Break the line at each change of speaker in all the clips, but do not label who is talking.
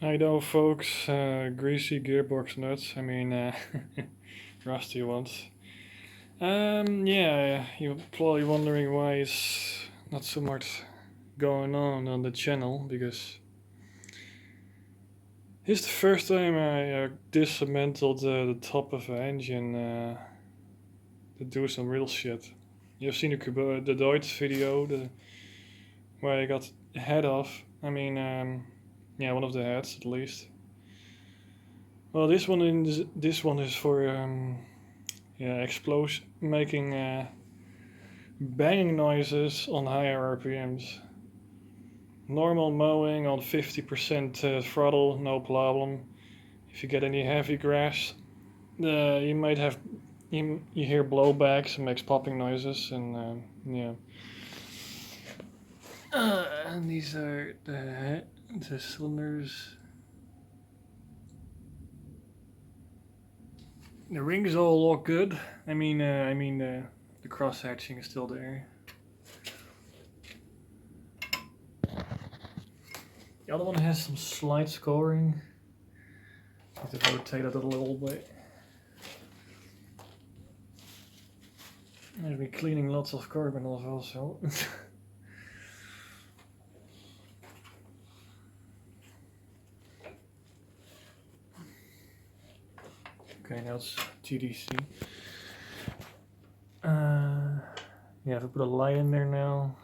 I know, folks, greasy gearbox nuts. Rusty ones. Yeah, you're probably wondering why is not so much going on the channel because it's the first time I dismantled the top of an engine to do some real shit. You've seen the Deutsch video, where I got the head off. Yeah, one of the heads at least. Well, this one is for yeah, explosion, making banging noises on higher RPMs. Normal mowing on 50% throttle, no problem. If you get any heavy grass, you might have you hear blowbacks and makes popping noises, and yeah. And these are the cylinders. The rings all look good. The cross hatching is still there. The other one has some slight scoring. Need to rotate it a little bit. I've been cleaning lots of carbon off also. Okay, now it's TDC. Yeah, if I put a light in there now,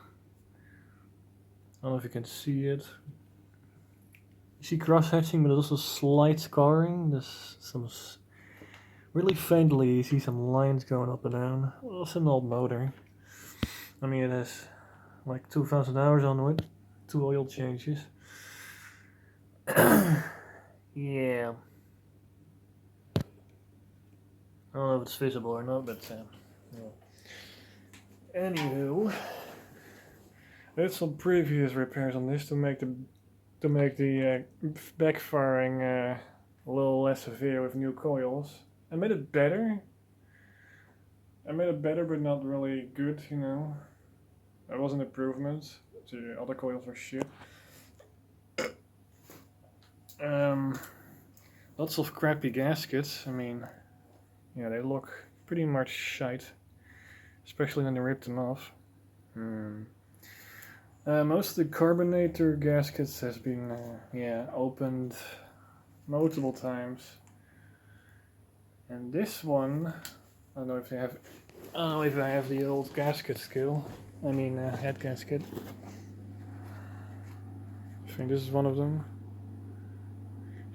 I don't know if you can see it. You see cross hatching, but also slight scarring. There's some really faintly. You see some lines going up and down. Well, it's an old motor. It has like 2,000 hours on it, 2 oil changes. Yeah. I don't know if it's visible or not, but yeah. Anywho, there's some previous repairs on this to make the backfiring a little less severe with new coils. I made it better. But not really good, you know. That was an improvement. The other coils were shit. Lots of crappy gaskets. Yeah, they look pretty much shite, especially when they rip them off. Most of the carbonator gaskets has been opened multiple times, and this one, I don't know if I have the old gasket skill. Head gasket. I think this is one of them.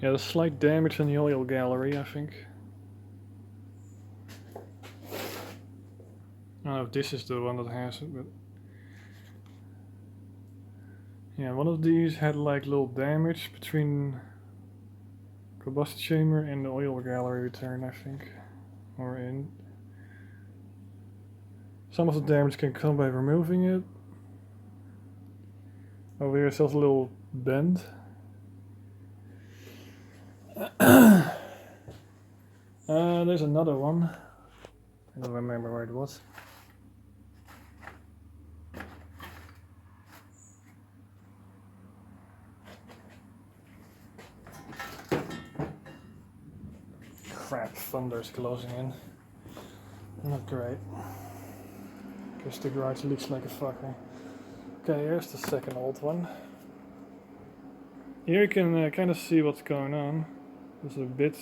Yeah, there's slight damage in the oil gallery, I think. I don't know if this is the one that has it, but yeah, one of these had like little damage between combustion chamber and the oil gallery return, I think, or in. Some of the damage can come by removing it. Over here, it's also a little bend. There's another one. I don't remember where it was. Crap, thunder's closing in. Not great. Guess the garage looks like a fucker. Okay, here's the second old one. Here you can kind of see what's going on. There's a bit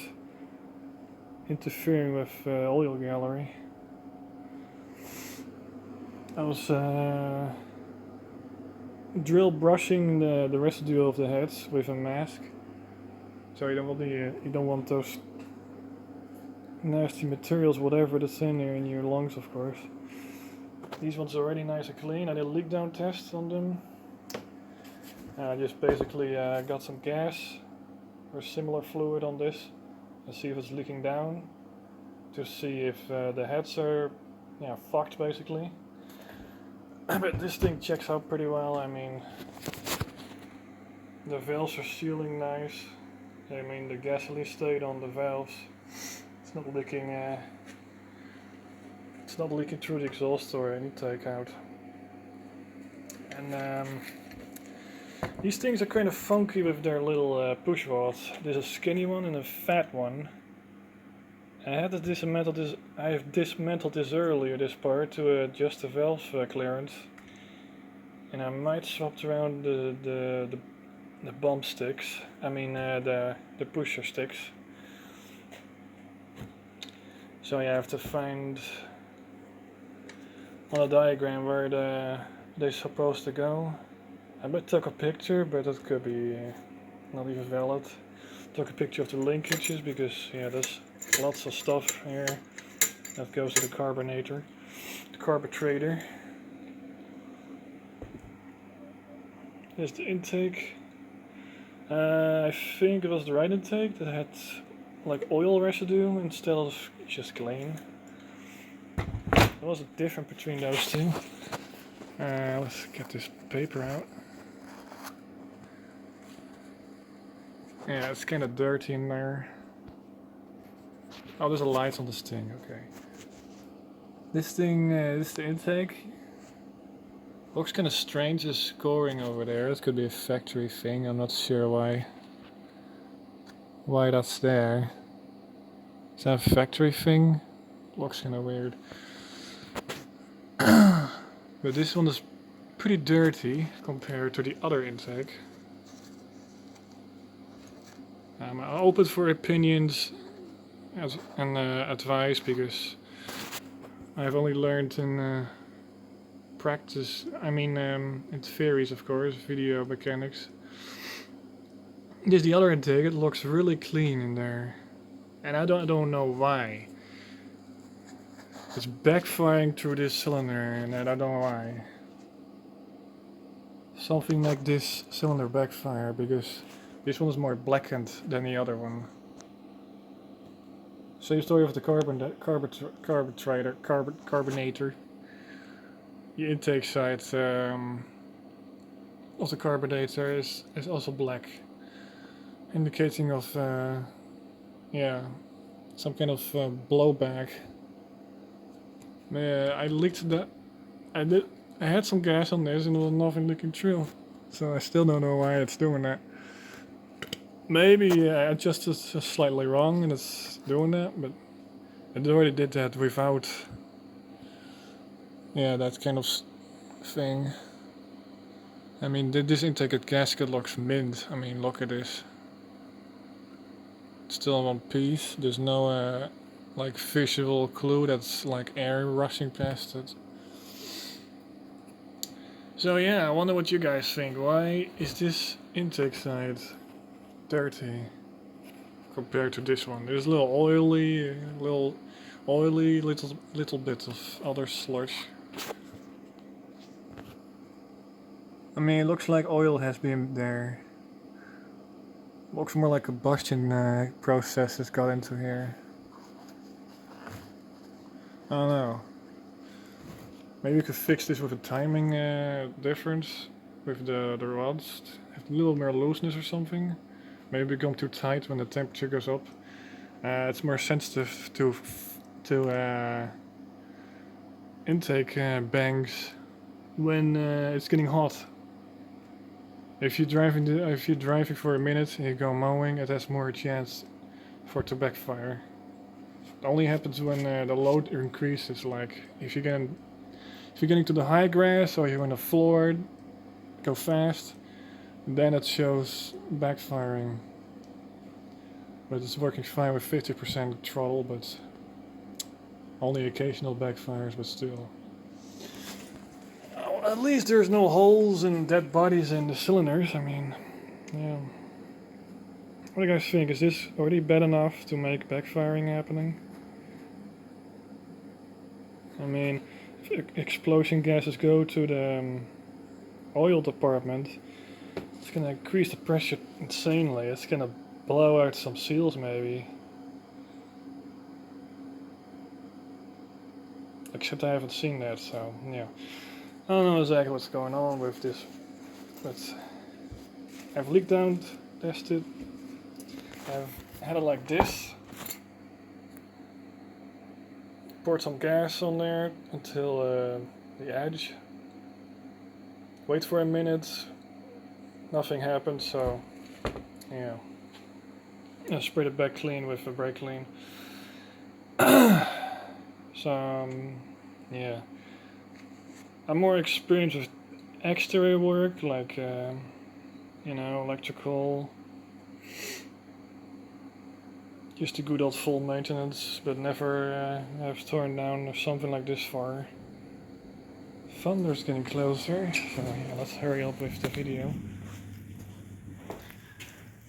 interfering with oil gallery. I was drill brushing the residue of the heads with a mask, so you don't want those nasty materials, whatever that's in there, in your lungs, of course. These ones are already nice and clean. I did a leak down test on them. I just basically got some gas or similar fluid on this and see if it's leaking down, to see if the heads are fucked basically. But this thing checks out pretty well. The valves are sealing nice. The gasoline stayed on the valves. It's not leaking. It's not leaking through the exhaust or any takeout. And These things are kind of funky with their little push rods. There's a skinny one and a fat one. I had to dismantle this. I have dismantled this earlier, this part, to adjust the valve clearance, and I might swap around the bump sticks. I mean the pusher sticks. So yeah, I have to find on a diagram where they're supposed to go. I took a picture, but that could be not even valid. Took a picture of the linkages because yeah, there's lots of stuff here that goes to the carbonator, the carburetor. Here's the intake. I think it was the right intake that had like oil residue instead of just clean. There was a difference between those two. Let's get this paper out. Yeah, it's kind of dirty in there. Oh, there's a light on this thing, okay. This thing, this is the intake. Looks kind of strange, the scoring over there. It could be a factory thing, I'm not sure why that's there. Is that a factory thing? Looks kind of weird. But this one is pretty dirty compared to the other intake. I'm open for opinions and advice because I've only learned in practice, I mean in theories of course, video mechanics. This is the other intake, it looks really clean in there. And I don't know why. It's backfiring through this cylinder and I don't know why. Something like this cylinder backfire because this one is more blackened than the other one. Same story with the carbonator. The intake side of the carbonator is also black, indicating of yeah, some kind of blowback. I leaked that. I had some gas on this and there was nothing leaking through, so I still don't know why it's doing that. Maybe I adjusted slightly wrong and it's doing that, but it already did that without, yeah, that kind of thing. I mean, this intake gasket looks mint. I mean, look at this. It's still in one piece. There's no like visual clue that's like air rushing past it. So yeah, I wonder what you guys think. Why is this intake side dirty compared to this one? There's a little oily, little bit of other sludge. I mean, it looks like oil has been there. Looks more like a combustion process that's got into here. I don't know. Maybe we could fix this with a timing difference with the rods. Have a little more looseness or something. Maybe become too tight when the temperature goes up. It's more sensitive to intake bangs when it's getting hot. If you're driving for a minute and you go mowing, it has more chance for it to backfire. It only happens when the load increases. Like if you're getting to the high grass or you're on the floor, go fast, then it shows backfiring. But it's working fine with 50% throttle, but only occasional backfires, but still. At least there's no holes and dead bodies in the cylinders. I mean, yeah. What do you guys think? Is this already bad enough to make backfiring happening? I mean, if explosion gases go to the oil department, it's gonna increase the pressure insanely. It's gonna blow out some seals maybe. Except I haven't seen that, so yeah. I don't know exactly what's going on with this, but I've leaked down, tested, I've had it like this, poured some gas on there until the edge, wait for a minute, nothing happened, so yeah. I sprayed it back clean with a brake clean. So yeah, I'm more experienced with exterior work, like you know, electrical, just a good old full maintenance, but never have torn down something like this far. Thunder's getting closer, so yeah, let's hurry up with the video.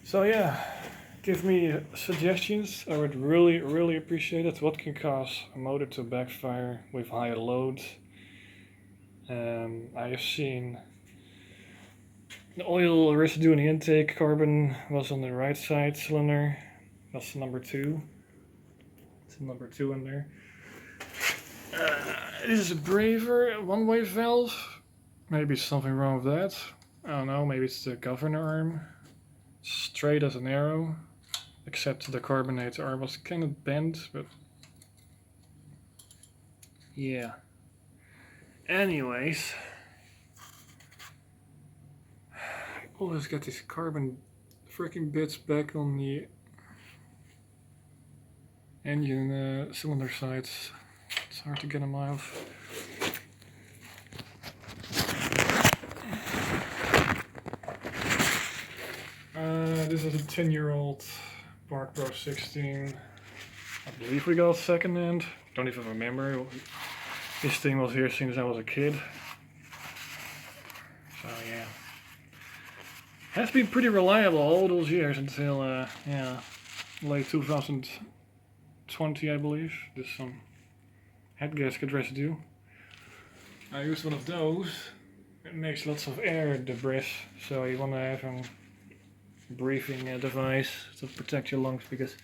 So yeah, give me suggestions. I would really appreciate it. What can cause a motor to backfire with higher loads? I have seen the oil residue in the intake carbon was on the right side cylinder. That's number 2. It's number 2 in there. This is a braver one-way valve. Maybe something wrong with that. I don't know, maybe it's the governor arm. Straight as an arrow. Except the carbonate arm was kind of bent, but yeah. Anyways. I always get these carbon freaking bits back on the engine cylinder sides. It's hard to get them off. This is a 10-year-old Park Pro 16. I believe we got second hand. Don't even remember. This thing was here since I was a kid. So yeah. Has been pretty reliable all those years until yeah, late 2020 I believe. There's some head gasket residue. I used one of those. It makes lots of air debris, so you want to have a breathing device to protect your lungs because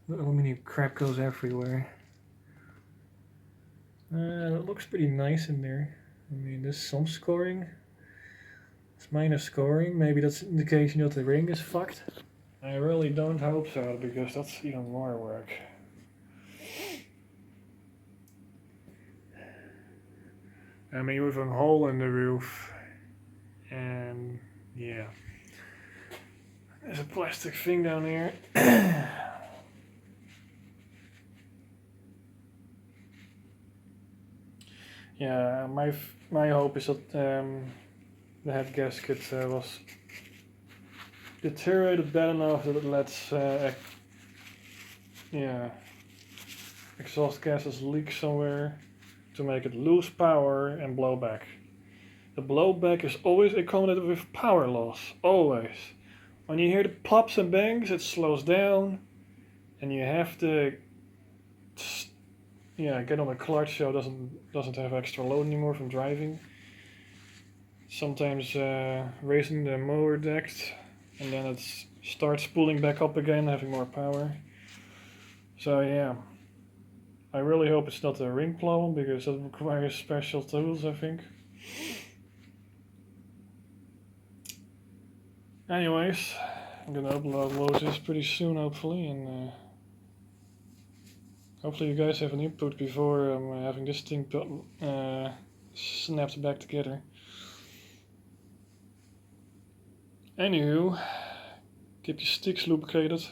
the aluminum crap goes everywhere. It looks pretty nice in there. I mean, there's some scoring. It's minor scoring. Maybe that's an indication that the ring is fucked. I really don't hope so, because that's even more work. I mean, with a hole in the roof, and yeah. There's a plastic thing down here. Yeah, my hope is that the head gasket was deteriorated bad enough that it lets yeah, exhaust gases leak somewhere to make it lose power and blow back. The blowback is always accompanied with power loss, always. When you hear the pops and bangs, it slows down, and you have to, yeah, get on the clutch so it doesn't have extra load anymore from driving. Sometimes raising the motor deck, and then it starts pulling back up again, having more power. So yeah, I really hope it's not a ring problem because it requires special tools, I think. Anyways, I'm gonna upload this pretty soon, hopefully, and hopefully you guys have an input before I'm having this thing snapped back together. Anywho, keep your sticks lubricated.